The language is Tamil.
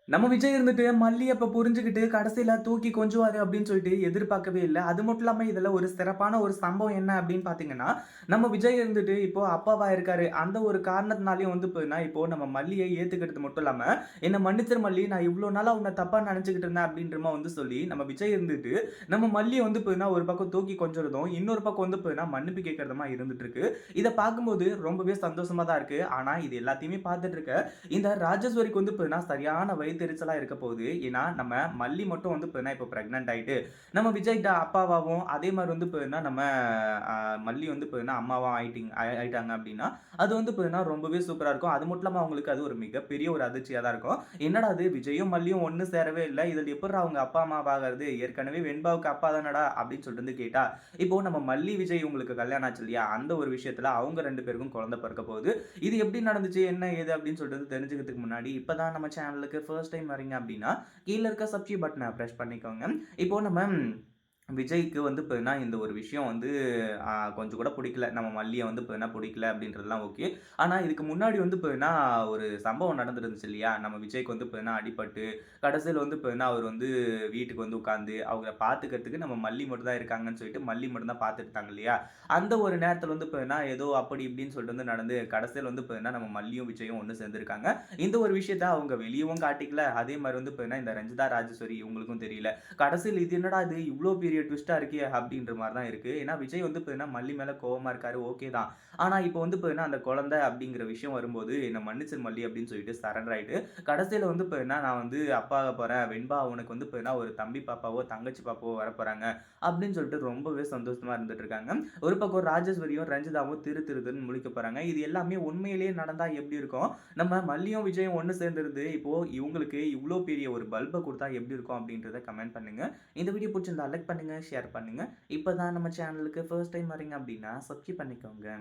நம்ம விஜய் இருந்துட்டு மல்லி அப்ப புரிஞ்சுகிட்டு கடைசியில தூக்கி கொஞ்சுவாரு அப்படின்னு சொல்லிட்டு எதிர்பார்க்கவே இல்ல. அது மட்டும் இல்லாம இதுல ஒரு சிறப்பான ஒரு சம்பவம் என்ன அப்படின்னு பார்த்தீங்கன்னா, நம்ம விஜய் இருந்துட்டு இப்போ அப்பாவா இருக்காரு. அந்த ஒரு காரணத்தினாலயும் வந்து பார்த்தீங்கன்னா, இப்போ நம்ம மல்லிய ஏத்துக்கிறது மட்டும் இல்லாம, "என்ன மன்னிச்சிரு மல்லி, நான் இவ்ளோ நாளா உன்ன தப்பா நெனச்சுக்கிட்டு இருந்தேன்" அப்படின்ற மாரி வந்து சொல்லி, நம்ம விஜய் இருந்துட்டு நம்ம மல்லிய வந்து பார்த்தீங்கன்னா, ஒரு பக்கம் தூக்கி கொஞ்சுறதும், இன்னொரு பக்கம் வந்து பார்த்தீங்கன்னா, மன்னிப்பு கேட்கிறதுமா இருந்துட்டு இருக்கு. இத பார்க்கும்போது ரொம்பவே சந்தோஷமா தான் இருக்கு. ஆனா இது எல்லாத்தையுமே பார்த்துட்டு இருக்க இந்த ராஜேஸ்வரிக்கு வந்து பார்த்தீங்கன்னா, சரியான வயித்தெரிச்சலா இருக்க போகுது. ஏன்னா, நம்ம மல்லி மட்டும் வந்து பார்த்தீங்கன்னா, இப்போ பிரெக்னன்ட் ஆயிட்டு, நம்ம விஜய்ட்ட அப்பாவாவும், அதே மாரி வந்து பார்த்தீங்கன்னா, நம்ம அ மல்லி வந்து பார்த்தீங்கன்னா, அம்மாவா ஆயிட்டாங்க அப்டின்னா, அது வந்து பார்த்தீங்கன்னா, ரொம்பவே சூப்பரா இருக்கும். அது மட்டும் இல்லாம அவங்களுக்கு அது ஒரு மிகப்பெரிய ஒரு அதிர்ச்சியா தான் இருக்கும். என்னடா இது விஜயும், மல்லியும் ஒண்ணு சேரவே இல்ல. இதில எப்புட்றா அவங்க அப்பா, அம்மாவாகிறது? ஏற்கனவே வெண்பாவுக்கு அப்பா தானடா அப்டின்னு சொல்லிட்டு வந்து கேட்டா, இப்போ நம்ம மல்லி, விஜய் இவங்களுக்கு கல்யாணம் ஆச்சு இல்லையா? அந்த ஒரு விஷயத்துல அவங்க 2 பேருக்கும் குழந்தை பிறக்க போகுது. இது எப்படி நடந்துச்சு? என்ன? ஏது? அப்படின்னு சொல்லிட்டு வந்து தெரிஞ்சுக்கிறதுக்கு முன்னாடி, இப்ப தான் நம்ம சேனலுக்கு ஃபர்ஸ்ட் டைம் வரீங்க அப்படின்னா, கீழ இருக்க சப்ஸ்கிரைப் பட்டன பிரஸ் பண்ணிக்கோங்க. இப்போ நம்ம விஜய்க்கு வந்து பார்த்தீங்கன்னா, இந்த ஒரு விஷயம் வந்து கொஞ்சம் கூட புடிக்கல. நம்ம மல்லிய வந்து பார்த்தீங்கன்னா புடிக்கல அப்படின்றதெல்லாம் ஓகே. ஆனா இதுக்கு முன்னாடி வந்து பார்த்தீங்கன்னா, ஒரு சம்பவம் நடந்திருந்துச்சு இல்லையா? நம்ம விஜய்க்கு வந்து பார்த்தீங்கன்னா அடிபட்டு, கடைசியில வந்து பார்த்தீங்கன்னா, அவர் வந்து வீட்டுக்கு வந்து உட்கார்ந்து, அவங்கள பார்த்துக்கிறதுக்கு நம்ம மல்லி மட்டும் தான் இருக்காங்கன்னு சொல்லிட்டு, மல்லி மட்டும் தான் பார்த்துக்கிட்டாங்க இல்லையா? அந்த ஒரு நேரத்தில வந்து பார்த்தீங்கன்னா, ஏதோ அப்படி இப்படின்னு சொல்லிட்டு வந்து நடந்து, கடைசியில வந்து பார்த்தீங்கன்னா, நம்ம மல்லியும், விஜயும் ஒண்ணு சேர்ந்திருக்காங்க. இந்த ஒரு விஷயத்த அவங்க வெளியவும் காட்டிக்கல. அதே மாரி வந்து பார்த்தீங்கன்னா, இந்த ரஞ்சிதா ராஜேஸ்வரி இவங்களுக்கும் தெரியல. கடைசியில இது என்னடா இது இவ்ளோ பெரிய ட்விஸ்ட்டா இருக்கே! அப்டின்ற மாரி தான் இருக்கு. ஏன்னா, விஜய் வந்து பார்த்தீங்கன்னா, மல்லி மேல கோவமா இருக்காரு. ஓகே தான். ஆனா, இப்போ வந்து பார்த்தீங்கன்னா, அந்த குழந்தை அப்டிங்கிற விஷயம் வரும்போது, என்ன மன்னிச்சிரு மல்லி அப்டின்னு சொல்லிட்டு சரண்டர் ஆயிட்டு, கடைசியில வந்து பார்த்தீங்கன்னா, நான் வந்து அப்பா ஆகப் போறேன். வெண்பா உனக்கு வந்து பார்த்தீங்கன்னா, ஒரு தம்பி பாப்பாவோ, தங்கச்சி பாப்பாவோ வரப்போறாங்க. அப்டின்னு சொல்லிட்டு ரொம்பவே சந்தோஷமா இருந்துட்டு இருக்காங்க. ஒரு பக்கம் ராஜேஸ்வரியும், ரஞ்சிதாவும் திருன்னு முழிக்க போறாங்க. இது எல்லாமே உண்மையிலேயே நடந்தா எப்டி இருக்கும்? நம்ம மல்லியும், விஜயும் ஒண்ணு சேர்ந்திருந்து, இப்போ இவங்களுக்கு இவ்ளோ பெரிய ஒரு பல்ப குடுத்தா எப்டி இருக்கும்? அப்டின்றத கமெண்ட் பண்ணுங்க. இந்த வீடியோ பிடிச்சிருந்தா லைக் பண்ணுங்க, ஷேர் பண்ணுங்க. இப்ப தான் நம்ம சேனலுக்கு ஃபர்ஸ்ட் டைம் வரீங்க அப்படின்னா, சப்ஸ்கிரைப் பண்ணிக்கோங்க.